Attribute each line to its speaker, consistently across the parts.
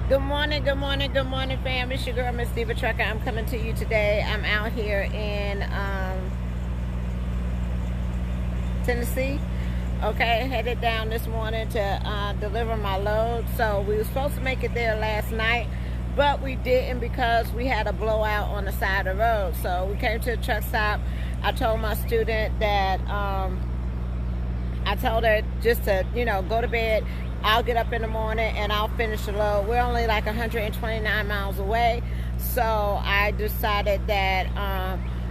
Speaker 1: Good morning, good morning, good morning, fam. It's your girl, Miss Diva Trucker. I'm coming to you today. I'm out here in Tennessee. Okay, headed down this morning to deliver my load. So we were supposed to make it there last night, but we didn't because we had a blowout on the side of the road. So we came to the truck stop. I told my student that I told her just to, go to bed. I'll get up in the morning and I'll finish the load. We're only like 129 miles away. So I decided that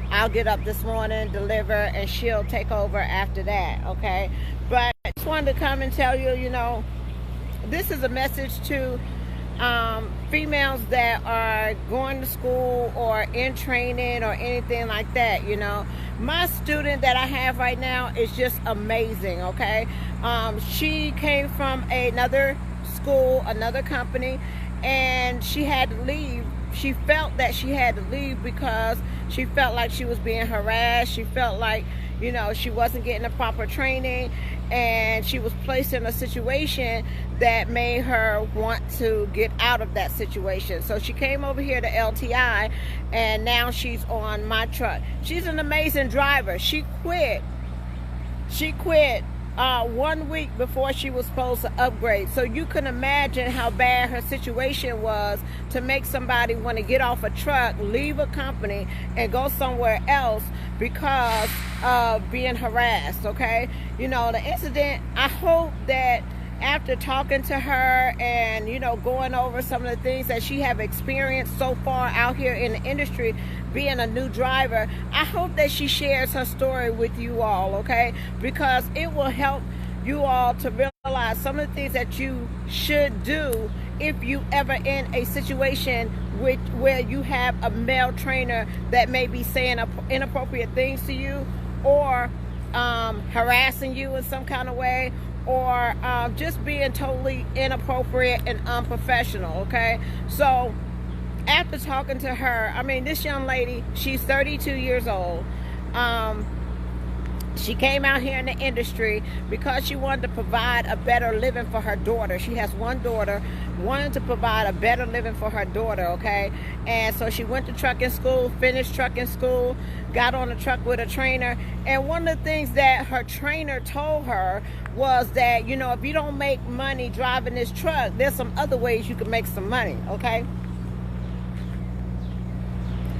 Speaker 1: I'll get up this morning, deliver, and she'll take over after that, okay? But I just wanted to come and tell you, this is a message to females that are going to school or in training or anything like that. My student that I have right now is just amazing, okay? She came from another school, another company, and she had to leave. She felt that she had to leave because she felt like she was being harassed. She felt like, she wasn't getting the proper training, and she was placed in a situation that made her want to get out of that situation. So she came over here to LTI, and now she's on my truck. She's an amazing driver. She quit 1 week before she was supposed to upgrade. So you can imagine how bad her situation was to make somebody want to get off a truck, leave a company, and go somewhere else because of being harassed, okay? The incident, I hope that after talking to her and, going over some of the things that she have experienced so far out here in the industry, being a new driver, I hope that she shares her story with you all, okay? Because it will help you all to realize some of the things that you should do if you ever in a situation where you have a male trainer that may be saying inappropriate things to you, or harassing you in some kind of way, or just being totally inappropriate and unprofessional, okay? So after talking to her, this young lady, she's 32 years old. She came out here in the industry because she wanted to provide a better living for her daughter. She has one daughter, wanted to provide a better living for her daughter, okay? And so she went to trucking school, finished trucking school, got on a truck with a trainer. And one of the things that her trainer told her was that, if you don't make money driving this truck, there's some other ways you can make some money, okay?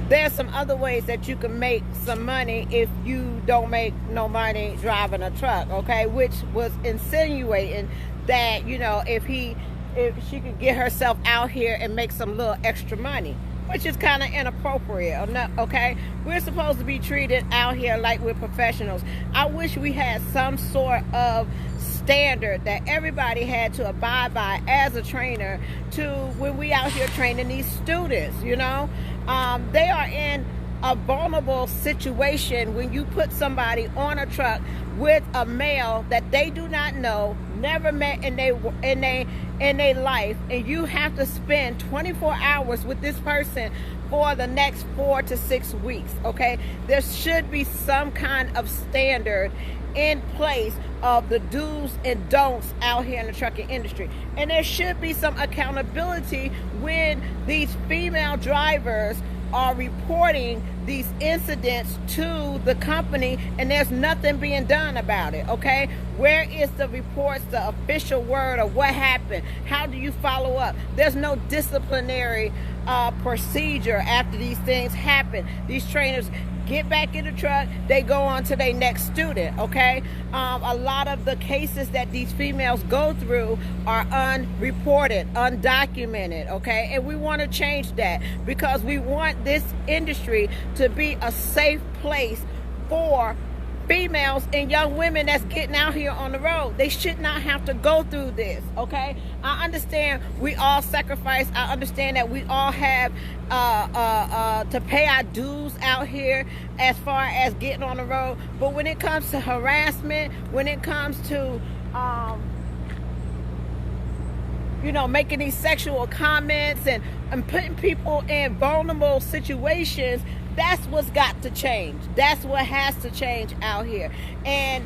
Speaker 1: There's some other ways that you can make some money if you don't make no money driving a truck, okay? Which was insinuating that, if she could get herself out here and make some little extra money, which is kind of inappropriate, okay? We're supposed to be treated out here like we're professionals. I wish we had some sort of standard that everybody had to abide by as a trainer to when we out here training these students, they are in a vulnerable situation when you put somebody on a truck with a male that they do not know, never met in their life, and you have to spend 24 hours with this person for the next 4 to 6 weeks, okay? There should be some kind of standard in place of the do's and don'ts out here in the trucking industry. And there should be some accountability when these female drivers are reporting these incidents to the company and there's nothing being done about it, okay? Where is the reports, the official word of what happened? How do you follow up? There's no disciplinary procedure after these things happen. These trainers get back in the truck, they go on to their next student, okay? A lot of the cases that these females go through are unreported, undocumented, okay? And we want to change that because we want this industry to be a safe place for females and young women that's getting out here on the road. They should not have to go through this, okay? I understand we all sacrifice. I understand that we all have to pay our dues out here as far as getting on the road. But when it comes to harassment, when it comes to making these sexual comments and putting people in vulnerable situations, that's what's got to change. That's what has to change out here. And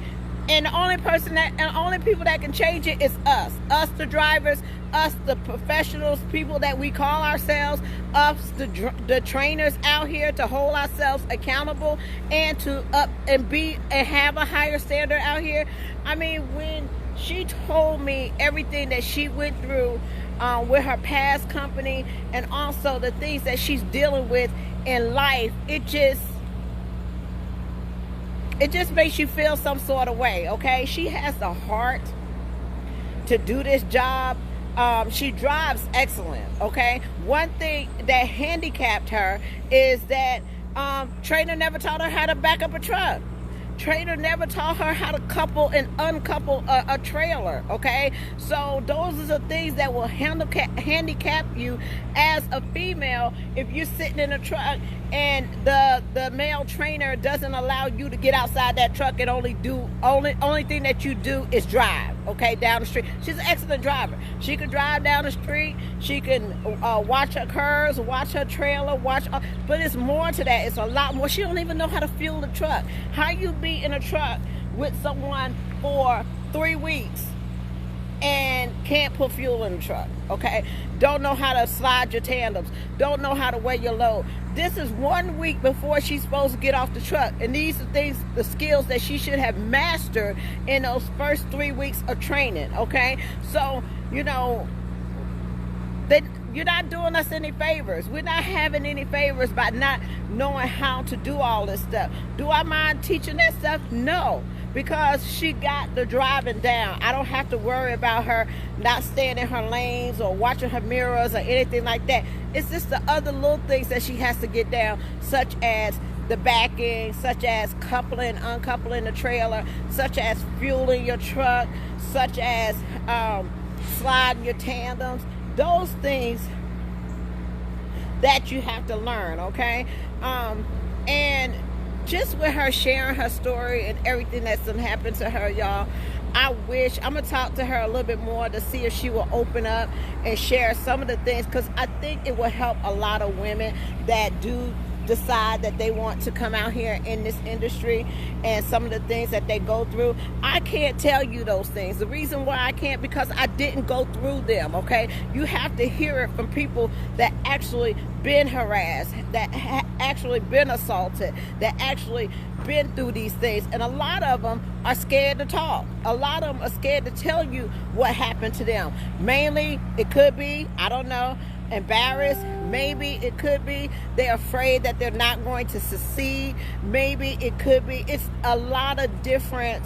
Speaker 1: And the only people that can change it is us, the drivers, us, the professionals, people that we call ourselves, us, the trainers out here to hold ourselves accountable and to up and be and have a higher standard out here. I mean, when she told me everything that she went through with her past company and also the things that she's dealing with in life, it just makes you feel some sort of way, okay? She has the heart to do this job. She drives excellent, okay? One thing that handicapped her is that Trainer never taught her how to back up a truck. Trainer never taught her how to couple and uncouple a trailer, okay? So those are the things that will handicap you as a female if you're sitting in a truck and the male trainer doesn't allow you to get outside that truck and only thing that you do is drive, okay, down the street. She's an excellent driver. She can drive down the street. She can watch her curves, watch her trailer, but it's more to that. It's a lot more. She don't even know how to fuel the truck. How you be in a truck with someone for 3 weeks and can't put fuel in the truck, okay? Don't know how to slide your tandems. Don't know how to weigh your load. This is 1 week before she's supposed to get off the truck. And these are the skills that she should have mastered in those first 3 weeks of training, okay? So, you're not doing us any favors. We're not having any favors by not knowing how to do all this stuff. Do I mind teaching that stuff? No, because she got the driving down. I don't have to worry about her not staying in her lanes or watching her mirrors or anything like that. It's just the other little things that she has to get down, such as the backing, such as coupling, uncoupling the trailer, such as fueling your truck, such as sliding your tandems. Those things that you have to learn, okay? And just with her sharing her story and everything that's done happened to her, y'all, I'm going to talk to her a little bit more to see if she will open up and share some of the things, because I think it will help a lot of women that do decide that they want to come out here in this industry and some of the things that they go through. I can't tell you those things. The reason why I can't, because I didn't go through them, okay? You have to hear it from people that actually been harassed, that actually been assaulted, that actually been through these things. And a lot of them are scared to talk. A lot of them are scared to tell you what happened to them. Mainly, it could be, I don't know, embarrassed. Maybe it could be they're afraid that they're not going to succeed. Maybe it could be, it's a lot of different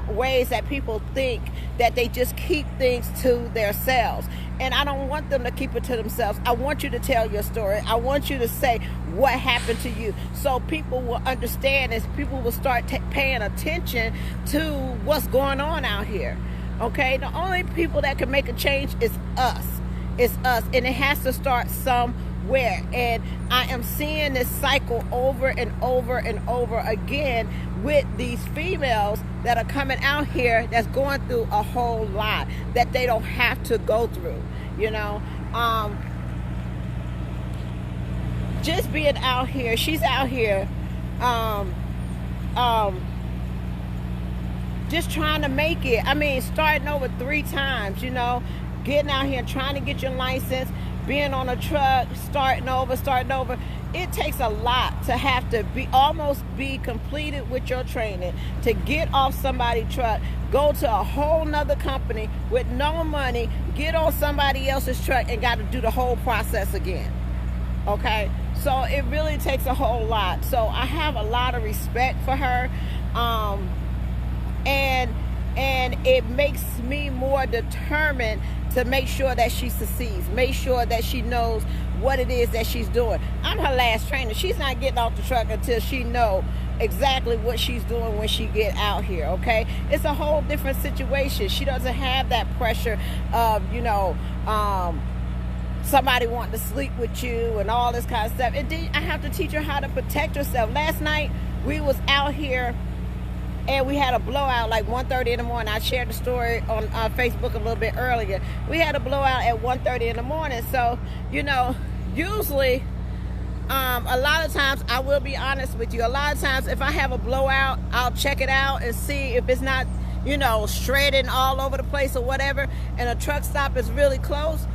Speaker 1: ways that people think that they just keep things to themselves. And I don't want them to keep it to themselves. I want you to tell your story. I want you to say what happened to you, so people will understand, as people will start paying attention to what's going on out here, okay? The only people that can make a change is us. It's us, and it has to start somewhere. And I am seeing this cycle over and over and over again with these females that are coming out here that's going through a whole lot that they don't have to go through, just being out here. She's out here just trying to make it. I mean, starting over 3 times, getting out here and trying to get your license, being on a truck, starting over. It takes a lot to have to be completed with your training, to get off somebody's truck, go to a whole nother company with no money, get on somebody else's truck and got to do the whole process again. Okay? So it really takes a whole lot. So I have a lot of respect for her. And it makes me more determined to make sure that she succeeds, make sure that she knows what it is that she's doing. I'm her last trainer. She's not getting off the truck until she knows exactly what she's doing when she get out here, okay? It's a whole different situation. She doesn't have that pressure of, somebody wanting to sleep with you and all this kind of stuff. And then I have to teach her how to protect herself. Last night, we was out here and we had a blowout like 1:30 in the morning. I shared the story on Facebook a little bit earlier. We had a blowout at 1:30 in the morning. So, usually A lot of times, I will be honest with you, a lot of times if I have a blowout, I'll check it out and see if it's not, shredding all over the place or whatever, and a truck stop is really close.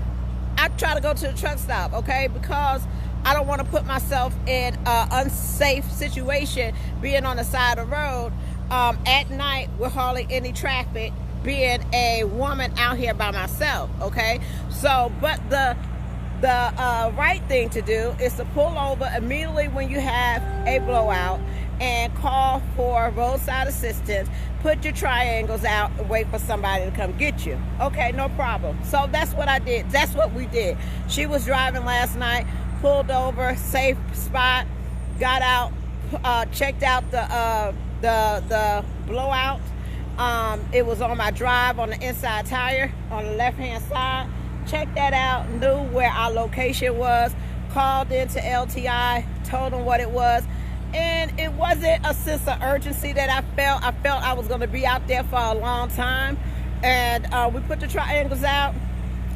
Speaker 1: I try to go to the truck stop, okay, because I don't want to put myself in an unsafe situation being on the side of the road at night with hardly any traffic, being a woman out here by myself, okay? So, but the right thing to do is to pull over immediately when you have a blowout and call for roadside assistance. Put your triangles out and wait for somebody to come get you. Okay, no problem. So that's what I did. That's what we did. She was driving last night, pulled over, safe spot, got out, checked out the blowout. It was on my drive on the inside tire on the left-hand side. Checked that out, knew where our location was, called into LTI, told them what it was. And it wasn't a sense of urgency that I felt. I felt I was going to be out there for a long time. And we put the triangles out.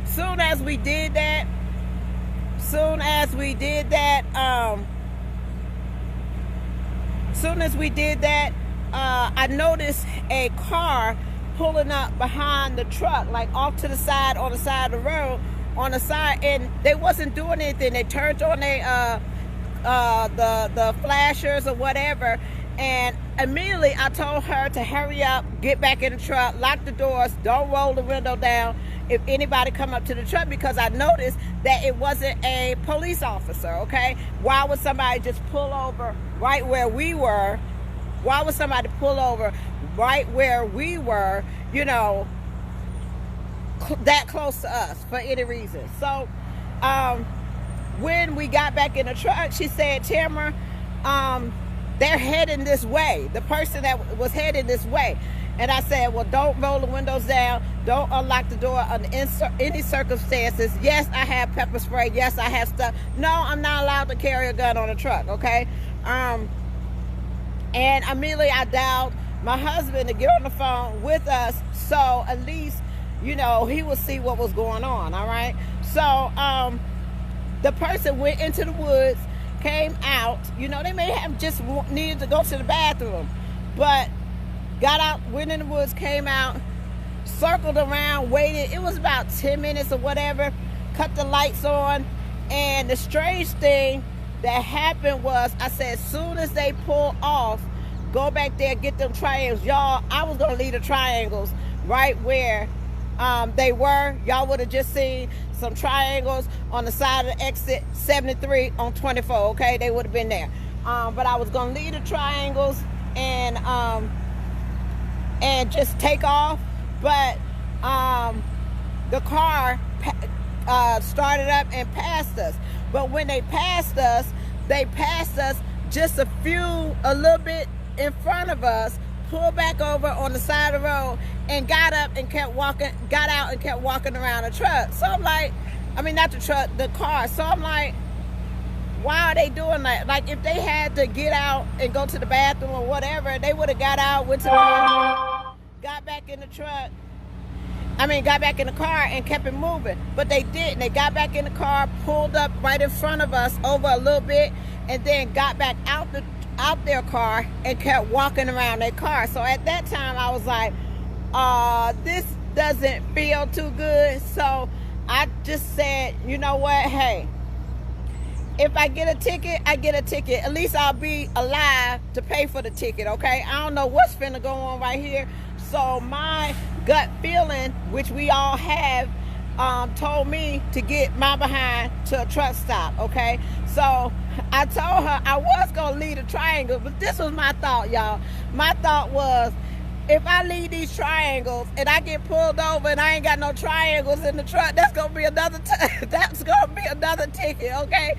Speaker 1: Soon as we did that, I noticed a car pulling up behind the truck, like off to the side, on the side of the road, on the side, and they wasn't doing anything. They turned on their the flashers or whatever, and immediately I told her to hurry up, get back in the truck, lock the doors, don't roll the window down if anybody come up to the truck, because I noticed that it wasn't a police officer, okay? Why would somebody just pull over right where we were? Why would somebody pull over right where we were, that close to us for any reason? So when we got back in the truck, she said, Tamara, they're heading this way. The person that was heading this way. And I said, well, don't roll the windows down. Don't unlock the door under any circumstances. Yes, I have pepper spray. Yes, I have stuff. No, I'm not allowed to carry a gun on a truck, okay? And immediately I dialed my husband to get on the phone with us, so at least, he would see what was going on, all right? So the person went into the woods, came out. They may have just needed to go to the bathroom, but got out, went in the woods, came out, circled around, waited. It was about 10 minutes or whatever, cut the lights on, and the strange thing that happened was, I said, as soon as they pull off, go back there, get them triangles. Y'all, I was going to leave the triangles right where they were. Y'all would have just seen some triangles on the side of the exit 73 on 24, okay? They would have been there. But I was going to leave the triangles and just take off. But the car started up and passed us. But when they passed us just a little bit in front of us, pulled back over on the side of the road, and got out and kept walking around the truck. So I'm like, not the truck, the car. So I'm like, why are they doing that? Like, if they had to get out and go to the bathroom or whatever, they would have got out, went to the bathroom, got back in the truck. Got back in the car and kept it moving. But they didn't. They got back in the car, pulled up right in front of us over a little bit, and then got back out their car and kept walking around their car. So at that time, I was like, this doesn't feel too good. So I just said, you know what? Hey, if I get a ticket, I get a ticket. At least I'll be alive to pay for the ticket, okay? I don't know what's finna go on right here. So my gut feeling, which we all have, told me to get my behind to a truck stop, okay? So I told her I was going to leave the triangle, but this was my thought, y'all. My thought was, if I leave these triangles and I get pulled over and I ain't got no triangles in the truck, that's going to be another ticket, okay?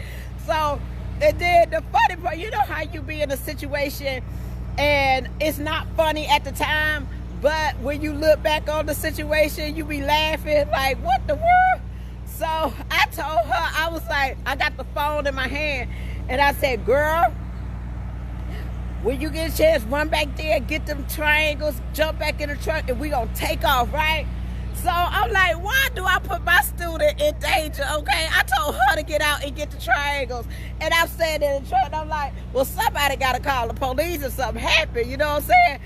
Speaker 1: So, and then the funny part, you know how you be in a situation and it's not funny at the time, but when you look back on the situation, you be laughing like, what the world? So I told her, I was like, I got the phone in my hand, and I said, girl, when you get a chance, run back there, get them triangles, jump back in the truck, and we gonna take off, right? So I'm like, why do I put my student in danger? Okay, I told her to get out and get the triangles, and I'm standing in the truck, and I'm like, well, somebody got to call the police if something happened. You know what I'm saying?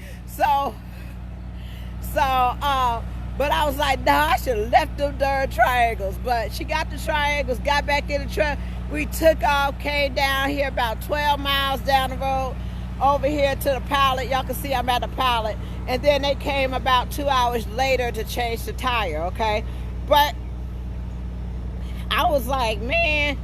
Speaker 1: But I was like, nah, I should have left them darn triangles. But she got the triangles, got back in the truck. We took off, came down here about 12 miles down the road, over here to the pilot. Y'all can see I'm at the pilot. And then they came about 2 hours later to change the tire, okay? But I was like, man,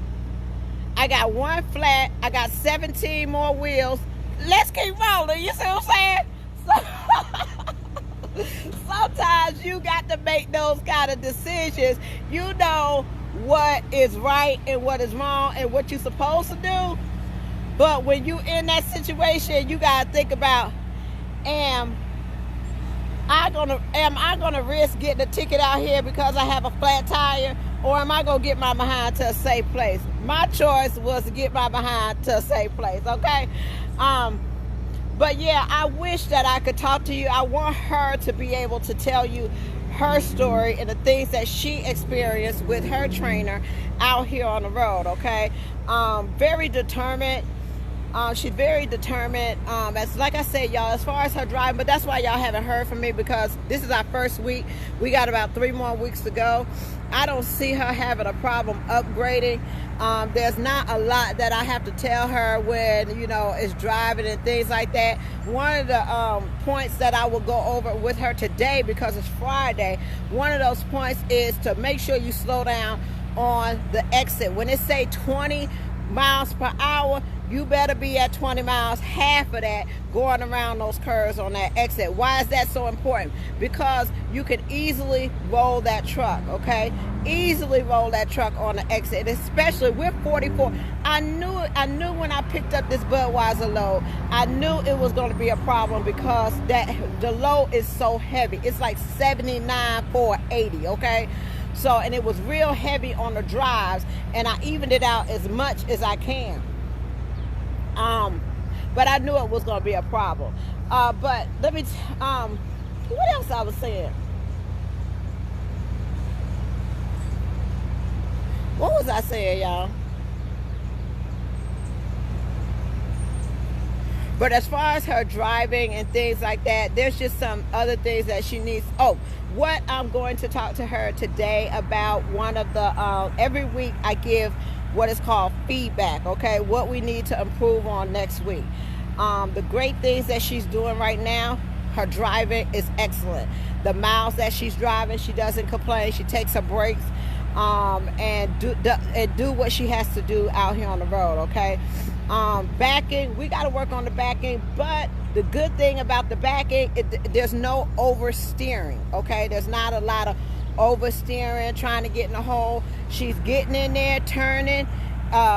Speaker 1: I got one flat. I got 17 more wheels. Let's keep rolling. You see what I'm saying? So, sometimes you got to make those kind of decisions. You know what is right and what is wrong and what you're supposed to do. But when you in that situation, you got to think about, am I gonna risk getting a ticket out here because I have a flat tire, or am I gonna get my behind to a safe place? My choice was to get my behind to a safe place, okay? But yeah, I wish that I could talk to you. I want her to be able to tell you her story and the things that she experienced with her trainer out here on the road, okay? Very determined. She's very determined. As like I said, y'all, as far as her driving, but that's why y'all haven't heard from me, because this is our first week. We got about 3 more weeks to go. I don't see her having a problem upgrading. There's not a lot that I have to tell her when, you know, it's driving and things like that. One of the points that I will go over with her today, because it's Friday, one of those points is to make sure you slow down on the exit. When it say 20 miles per hour, you better be at 20 miles, half of that, going around those curves on that exit. Why is that so important? Because you can easily roll that truck, okay? Easily roll that truck on the exit, and especially with 44. I knew when I picked up this Budweiser load, I knew it was going to be a problem, because the load is so heavy. It's like 79 for 80, okay? So, and it was real heavy on the drives, and I evened it out as much as I can. But I knew it was going to be a problem. But let me, what else I was saying? What was I saying, y'all? But as far as her driving and things like that, there's just some other things that she needs. Oh, what I'm going to talk to her today about, one of the, every week I give what is called feedback, okay? What we need to improve on next week. The great things that she's doing right now, her driving is excellent. The miles that she's driving, she doesn't complain. She takes her breaks and do what she has to do out here on the road, okay? Backing, we got to work on the backing, but the good thing about the backing, there's no oversteering, okay? There's not a lot of oversteering, trying to get in the hole. She's getting in there, turning,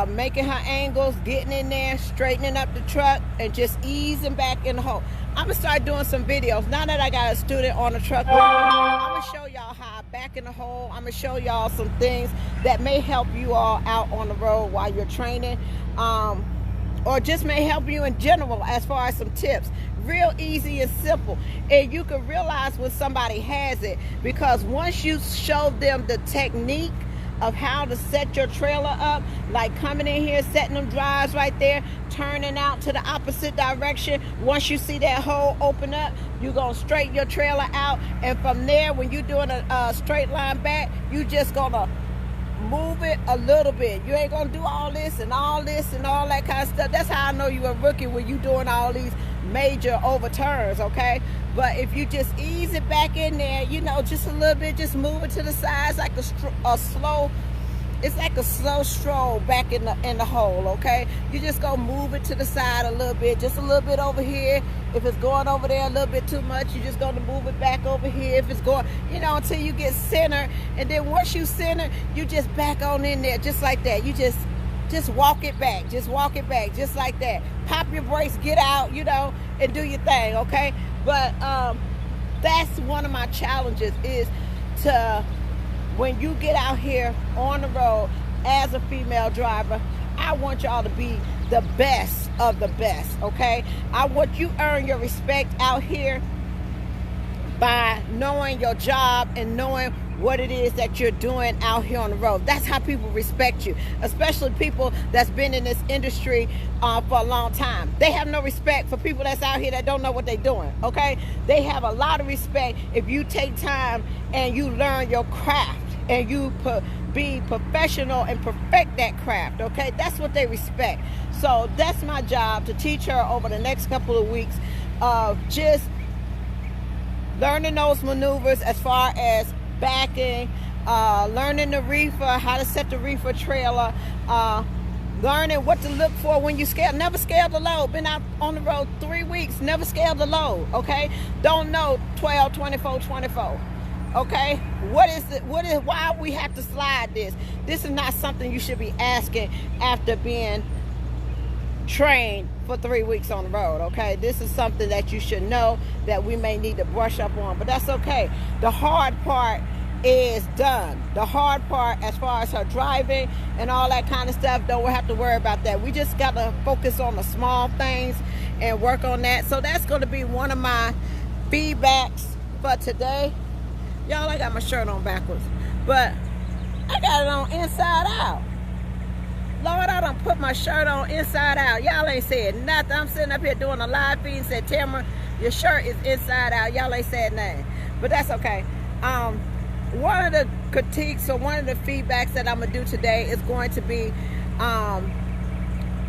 Speaker 1: making her angles, getting in there, straightening up the truck, and just easing back in the hole. I'm gonna start doing some videos now that I got a student on the truck. I'm gonna show y'all how I back in the hole. I'm gonna show y'all some things that may help you all out on the road while you're training, or just may help you in general as far as some tips. Real easy and simple, and you can realize when somebody has it, because once you show them the technique of how to set your trailer up, like coming in here, setting them drives right there, turning out to the opposite direction. Once you see that hole open up, you're gonna straighten your trailer out, and from there, when you're doing a straight line back, you just gonna move it a little bit. You ain't gonna do all this and all this and all that kind of stuff. That's how I know you're a rookie, when you doing all these major overturns, okay? But if you just ease it back in there, you know, just a little bit, just move it to the sides like a slow, it's like a slow stroll back in the hole, okay? You just go move it to the side a little bit, just a little bit over here. If it's going over there a little bit too much, you just gonna move it back over here. If it's going, you know, until you get center, and then once you center, you just back on in there, just like that. You just walk it back, just like that. Pop your brakes, get out, you know, and do your thing, okay? But that's one of my challenges, is to, when you get out here on the road as a female driver, I want y'all to be the best of the best, okay? I want you earn your respect out here by knowing your job and knowing what it is that you're doing out here on the road. That's how people respect you, especially people that's been in this industry for a long time. They have no respect for people that's out here that don't know what they're doing, okay? They have a lot of respect if you take time and you learn your craft and you be professional and perfect that craft, okay? That's what they respect. So that's my job, to teach her over the next couple of weeks of just learning those maneuvers as far as backing, learning the reefer, how to set the reefer trailer, learning what to look for when you scale. Never scale the load. Been out on the road 3 weeks, never scale the load, okay? Don't know 12, 24, 24. Okay, why we have to slide this? This is not something you should be asking after being trained for 3 weeks on the road, okay? This is something that you should know that we may need to brush up on, but that's okay. The hard part is done. The hard part, as far as her driving and all that kind of stuff, don't have to worry about that. We just got to focus on the small things and work on that. So that's going to be one of my feedbacks for today. Y'all, I got my shirt on backwards, but I got it on inside out. Lord, I done put my shirt on inside out. Y'all ain't said nothing. I'm sitting up here doing a live feed and said, Tamara, your shirt is inside out. Y'all ain't said nothing, but that's okay. One of the critiques or one of the feedbacks that I'm gonna do today is going to be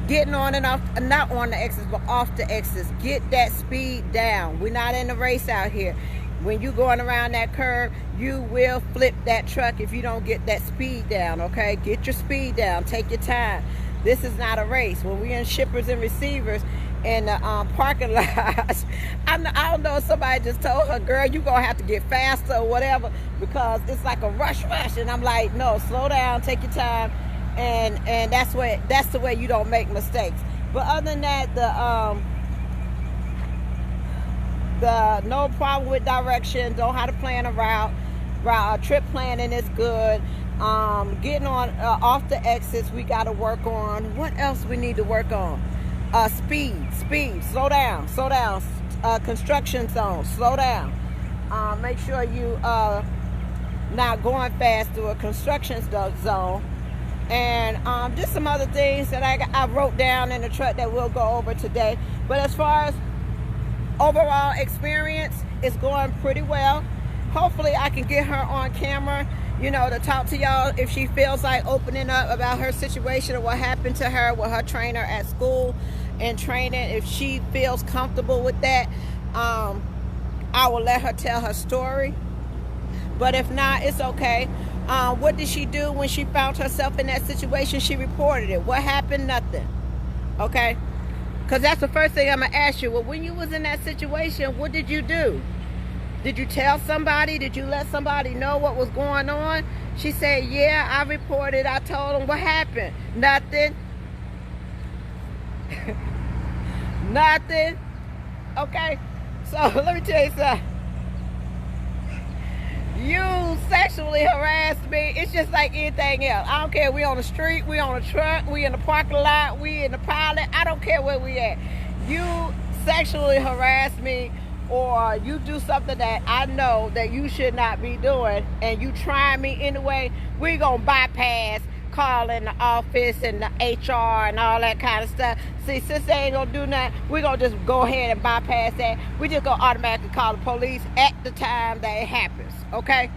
Speaker 1: getting on and off, not on the X's, but off the X's. Get that speed down. We're not in a race out here. When you going around that curve, you will flip that truck if you don't get that speed down, okay? Get your speed down. Take your time. This is not a race. When we're in shippers and receivers in the parking lots, I don't know if somebody just told her, girl, you're going to have to get faster or whatever because it's like a rush. And I'm like, no, slow down, take your time. And that's the way you don't make mistakes. But other than that, the no problem with direction, know how to plan a route, trip planning is good. Getting on off the exits, we got to work on. What else we need to work on? Speed, slow down. Construction zone, slow down. Make sure you not going fast through a construction zone. And just some other things that I wrote down in the truck that we'll go over today. But as far as overall experience, is going pretty well. Hopefully I can get her on camera, to talk to y'all if she feels like opening up about her situation or what happened to her with her trainer at school and training. If she feels comfortable with that, I will let her tell her story. But if not, it's okay. What did she do when she found herself in that situation? She reported it. What happened? Nothing. Okay? Because that's the first thing I'm going to ask you. Well, when you was in that situation, what did you do? Did you tell somebody? Did you let somebody know what was going on? She said, yeah, I reported. I told them. What happened? Nothing. Nothing. Okay? So, let me tell you something. You sexually harassed me. It's just like anything else. I don't care. We on the street, we on a truck, we in the parking lot, we in the pilot. I don't care where we at. You sexually harass me, or you do something that I know that you should not be doing, and you try me anyway, we gonna bypass calling the office and the HR and all that kind of stuff. See, since they ain't gonna do nothing, we're gonna just go ahead and bypass that. We just gonna automatically call the police at the time that it happens, okay?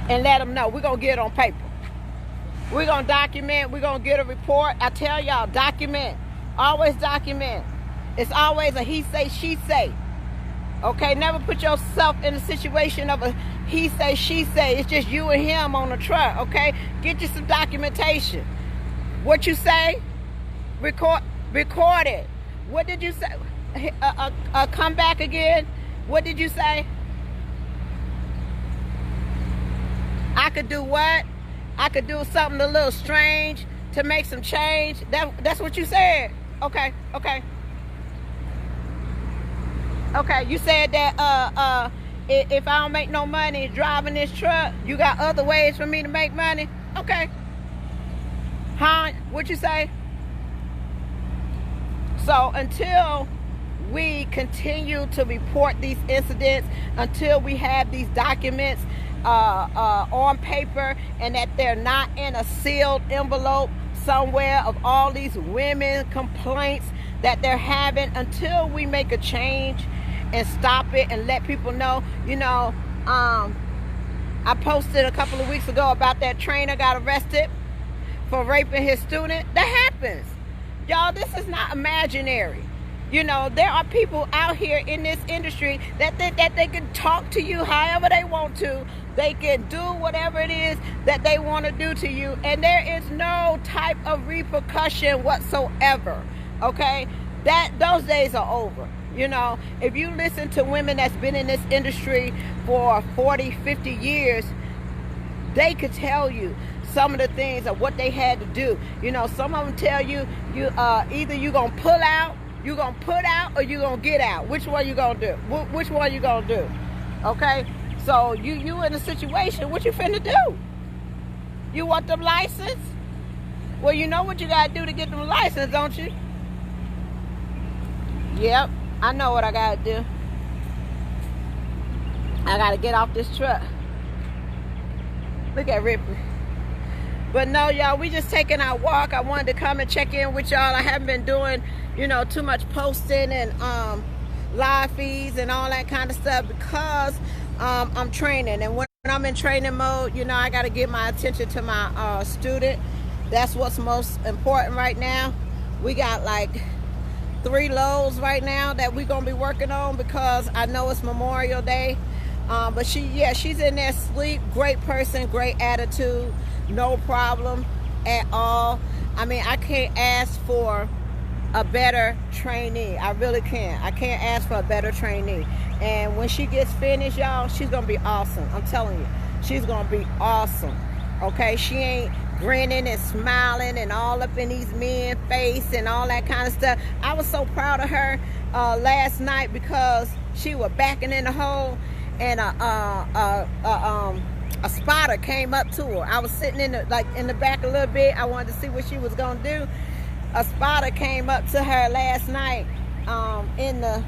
Speaker 1: And let them know. We're gonna get it on paper. We're gonna document. We're gonna get a report. I tell y'all, document. Always document. It's always a he say, she say. Okay, never put yourself in a situation of a he say, she say. It's just you and him on the truck, okay? Get you some documentation. What you say, record it. What did you say? Come back again. What did you say? I could do what? I could do something a little strange to make some change. That's what you said. Okay. Okay, you said that if I don't make no money driving this truck, you got other ways for me to make money? Okay. Huh? What you say? So until we continue to report these incidents until we have these documents on paper, and that they're not in a sealed envelope somewhere of all these women complaints that they're having, until we make a change and stop it and let people know. I posted a couple of weeks ago about that trainer got arrested for raping his student. That happens. Y'all, this is not imaginary. There are people out here in this industry that they can talk to you however they want to. They can do whatever it is that they want to do to you, and there is no type of repercussion whatsoever. Okay? Those days are over. If you listen to women that's been in this industry for 40, 50 years, they could tell you some of the things of what they had to do. Some of them tell you either you're going to pull out, you're going to put out, or you're going to get out. Which one you going to do? Which one you going to do? Okay? So you in a situation, what you finna do? You want them license? Well, you know what you got to do to get them license, don't you? Yep, I know what I got to do. I got to get off this truck. Look at Ripley. But no, y'all, we just taking our walk. I wanted to come and check in with y'all. I haven't been doing, too much posting and live feeds and all that kind of stuff because I'm training. And when I'm in training mode, I got to give my attention to my student. That's what's most important right now. We got like 3 loads right now that we're going to be working on because I know it's Memorial Day. But she's in there sleep. Great person, great attitude, no problem at all. I mean, I can't ask for a better trainee. I really can't. I can't ask for a better trainee. And when she gets finished, y'all, she's going to be awesome. I'm telling you, she's going to be awesome. Okay? She ain't grinning and smiling and all up in these men's face and all that kind of stuff. I was so proud of her last night because she was backing in the hole, and a spotter came up to her. I was sitting in the back a little bit. I wanted to see what she was gonna do. A spotter came up to her last night in the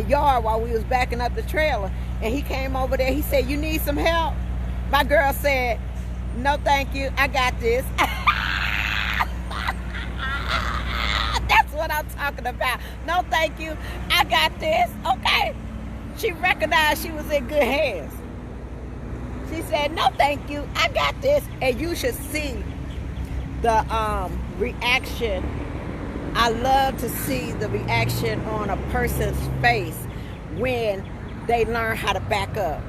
Speaker 1: yard while we was backing up the trailer, and he came over there. He said, "You need some help?" My girl said, "No, thank you. I got this." That's what I'm talking about. "No, thank you. I got this." Okay. She recognized she was in good hands. She said, "No, thank you. I got this." And you should see the reaction. I love to see the reaction on a person's face when they learn how to back up.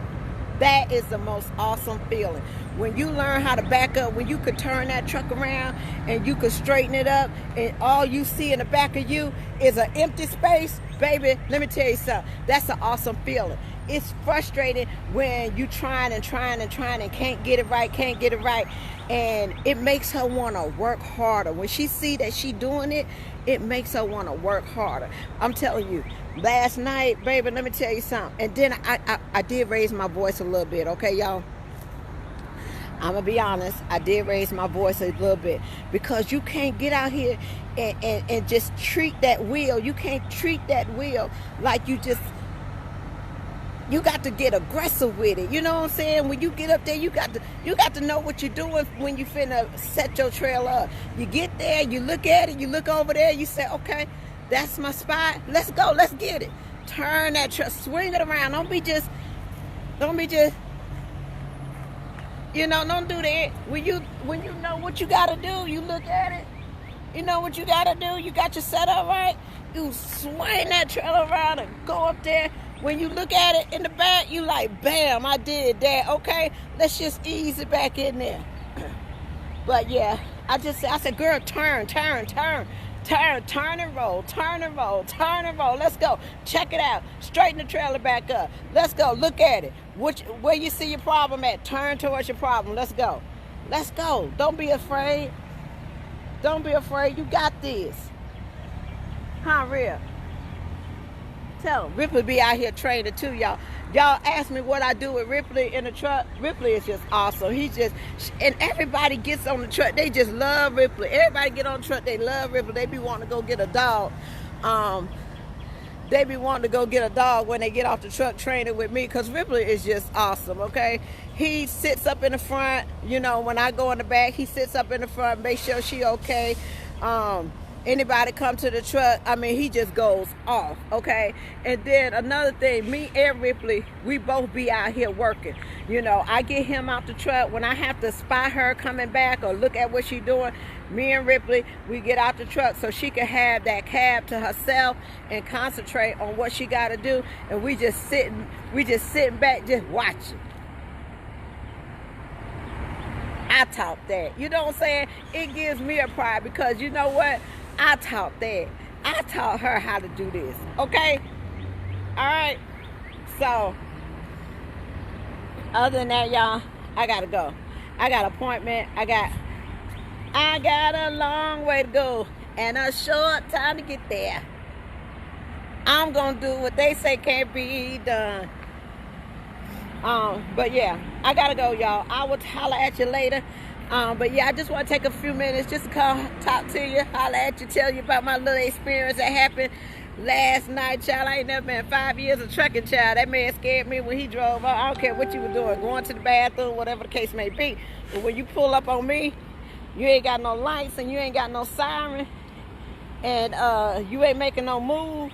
Speaker 1: That is the most awesome feeling. When you learn how to back up, when you could turn that truck around and you could straighten it up, and all you see in the back of you is an empty space, baby, let me tell you something. That's an awesome feeling. It's frustrating when you trying and can't get it right, and it makes her want to work harder. When she see that she doing it, it makes her want to work harder. I'm telling you, last night, baby, let me tell you something. And then I did raise my voice a little bit, okay, y'all? I'm going to be honest. I did raise my voice a little bit because you can't get out here and just treat that wheel. You can't treat that wheel like you got to get aggressive with it. You know what I'm saying? When you get up there, you got to know what you're doing when you finna set your trailer up. You get there, you look at it, you look over there, you say, "Okay, that's my spot. Let's go. Let's get it." Turn that truck, swing it around. Don't be just, don't do that. When you know what you gotta do, you look at it. You know what you gotta do. You got your setup right. You swing that trailer around and go up there. When you look at it in the back, you like, bam, I did that. Okay, let's just ease it back in there. But yeah, I said, "Girl, turn and roll. Let's go. Check it out. Straighten the trailer back up. Let's go. Look at it. Where you see your problem at, turn towards your problem. Let's go. Don't be afraid. You got this." Huh, real? Tell them. Ripley be out here training too, y'all. Y'all ask me what I do with Ripley in the truck. Ripley is just awesome. And everybody gets on the truck. They just love Ripley. Everybody get on the truck. They love Ripley. They be wanting to go get a dog. they be wanting to go get a dog when they get off the truck training with me, because Ripley is just awesome, okay? He sits up in the front, you know, when I go in the back, he sits up in the front, make sure she okay. Anybody come to the truck, I mean, he just goes off, okay? And then another thing, me and Ripley, we both be out here working. You know, I get him out the truck. When I have to spy her coming back or look at what she's doing, me and Ripley, we get out the truck so she can have that cab to herself and concentrate on what she got to do. And we just sitting back, just watching. I taught that. You know what I'm saying? It gives me a pride because you know what? I taught that. I taught her how to do this. Okay? All right? So, other than that, y'all, I got to go. I got an appointment. I got a long way to go and a short time to get there. I'm going to do what they say can't be done. But yeah, I got to go, y'all. I will holler at you later. But yeah, I just want to take a few minutes just to come talk to you, holler at you, tell you about my little experience that happened last night, child. I ain't never been 5 years of trucking, child. That man scared me when he drove. I don't care what you were doing, going to the bathroom, whatever the case may be. But when you pull up on me, you ain't got no lights and you ain't got no siren, and you ain't making no move,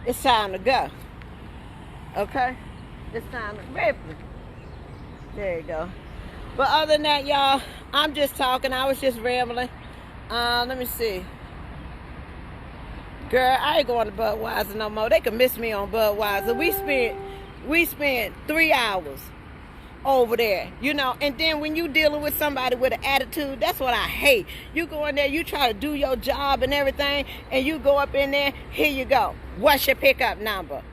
Speaker 1: it's time to go. Okay? It's time to rip it. There you go. But other than that, y'all, I'm just talking. I was just rambling. Let me see. Girl, I ain't going to Budweiser no more. They can miss me on Budweiser. We spent 3 hours over there, you know. And then when you dealing with somebody with an attitude, that's what I hate. You go in there, you try to do your job and everything, and you go up in there, here you go. What's your pickup number?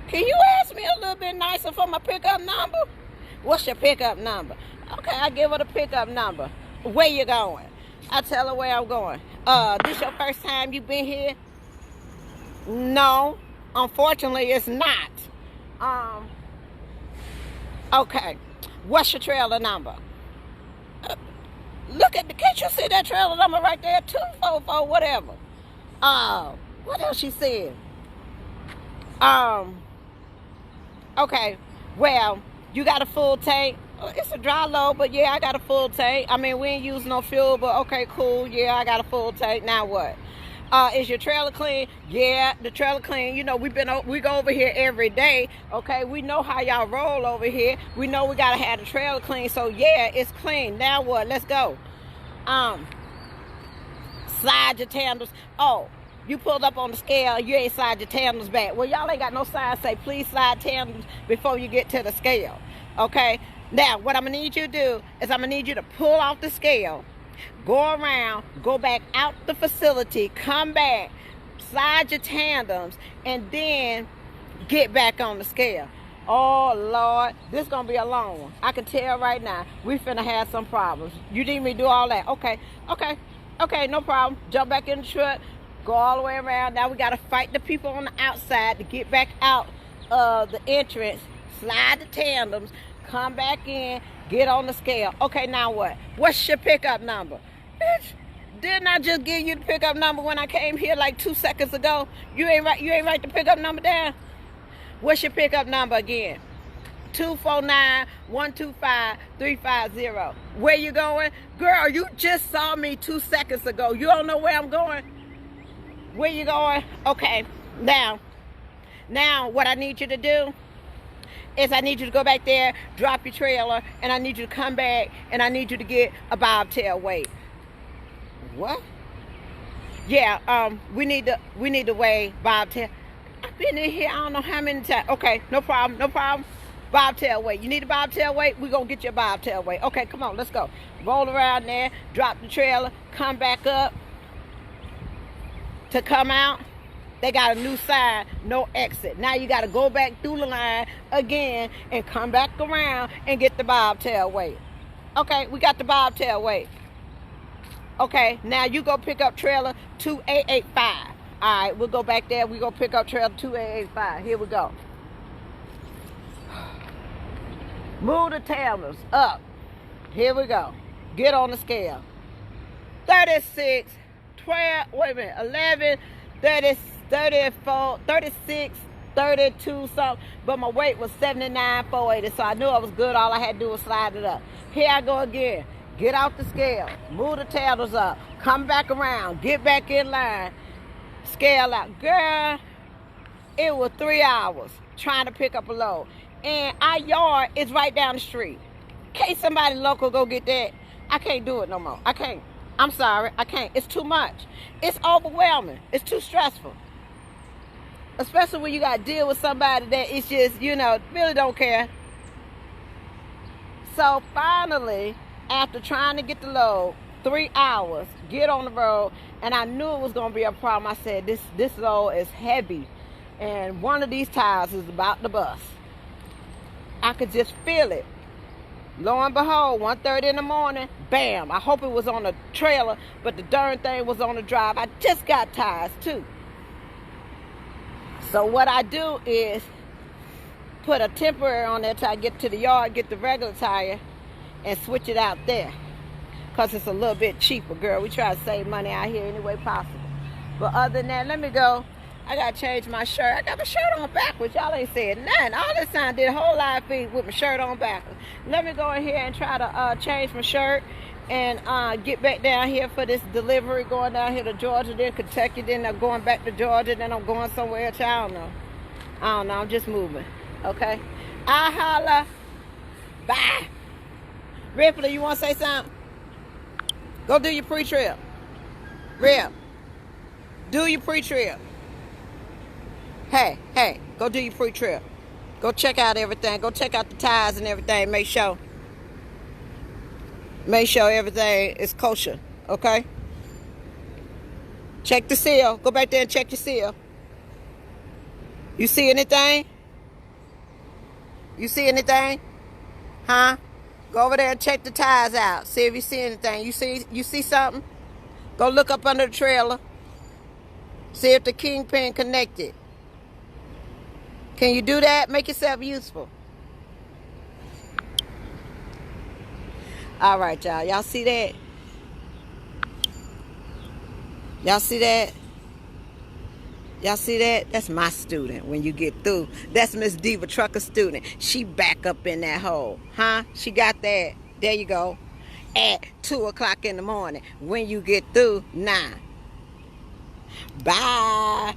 Speaker 1: Can you ask me a little bit nicer for my pickup number? What's your pickup number? Okay, I give her the pickup number. Where you going? I tell her where I'm going. This your first time you been here? No, unfortunately it's not. Okay, what's your trailer number? Look at can't you see that trailer number right there? 244 whatever. What else she said? Okay, well, you got a full tank? It's a dry load, but yeah, I got a full tank. I mean, we ain't using no fuel, but okay, cool. Yeah, I got a full tank. Now what? Is your trailer clean? Yeah, the trailer clean. You know, we go over here every day. Okay, we know how y'all roll over here. We know we gotta have the trailer clean. So yeah, it's clean. Now what? Let's go. Slide your tandles. Oh, you pulled up on the scale, you ain't slide your tandles back. Well, y'all ain't got no sign say, please slide tandles before you get to the scale. Okay? Now, what I'm going to need you to do is I'm going to need you to pull off the scale, go around, go back out the facility, come back, slide your tandems, and then get back on the scale. Oh, Lord, this is going to be a long one. I can tell right now, we finna have some problems. You need me to do all that? Okay, no problem. Jump back in the truck. Go all the way around. Now we got to fight the people on the outside to get back out of the entrance. Slide the tandems. Come back in. Get on the scale. Okay, now what? What's your pickup number? Bitch, didn't I just give you the pickup number when I came here like 2 seconds ago? You ain't write the pickup number down? What's your pickup number again? 249-125-350. Where you going? Girl, you just saw me 2 seconds ago. You don't know where I'm going? Where you going? Okay, now what I need you to do is I need you to go back there, drop your trailer, and I need you to come back, and I need you to get a bobtail weight. What? Yeah, we need to weigh bobtail. I've been in here I don't know how many times. Okay, no problem. Bobtail weight. You need a bobtail weight? We're going to get you a bobtail weight. Okay, come on, let's go. Roll around there, drop the trailer, come back up. To come out, they got a new sign, no exit. Now you got to go back through the line again and come back around and get the bobtail weight. Okay, we got the bobtail weight. Okay, now you go pick up trailer 2885. All right, we'll go back there. We go pick up trailer 2885. Here we go. Move the tailors up. Here we go. Get on the scale. 36, 12, wait a minute, 11, 30, 34, 36, 32 something, but my weight was 79, 480, so I knew I was good. All I had to do was slide it up. Here I go again. Get off the scale, move the tails up, come back around, get back in line, scale out. Girl, it was 3 hours trying to pick up a load. And our yard is right down the street. Can't somebody local go get that? I can't do it no more. I can't. I'm sorry. I can't. It's too much. It's overwhelming. It's too stressful. Especially when you got to deal with somebody that is just, really don't care. So finally, after trying to get the load, 3 hours, get on the road, and I knew it was going to be a problem. I said, this load is heavy, and one of these tires is about to bust. I could just feel it. Lo and behold, 1:30 in the morning, bam. I hope it was on the trailer, but the darn thing was on the drive. I just got tires too. So what I do is put a temporary on there till I get to the yard, get the regular tire, and switch it out there. Because it's a little bit cheaper, girl. We try to save money out here any way possible. But other than that, let me go. I got to change my shirt. I got my shirt on backwards. Y'all ain't said nothing. All this time, did a whole live feed with my shirt on backwards. Let me go in here and try to change my shirt and get back down here for this delivery, going down here to Georgia, then Kentucky, then I'm going back to Georgia, then I'm going somewhere else. I don't know. I'm just moving. Okay? I holla. Bye. Ripley, you want to say something? Go do your pre-trip. Rip. Do your pre-trip. Hey, go do your pre-trip. Go check out everything. Go check out the tires and everything. Make sure everything is kosher. Okay? Check the seal. Go back there and check your seal. You see anything? You see anything? Huh? Go over there and check the tires out. See if you see anything. You see something? Go look up under the trailer. See if the kingpin connected. Can you do that? Make yourself useful. All right, y'all. Y'all see that? Y'all see that? Y'all see that? That's my student when you get through. That's Miss Diva Trucker student. She back up in that hole. Huh? She got that. There you go. At 2 o'clock in the morning. When you get through, 9. Bye.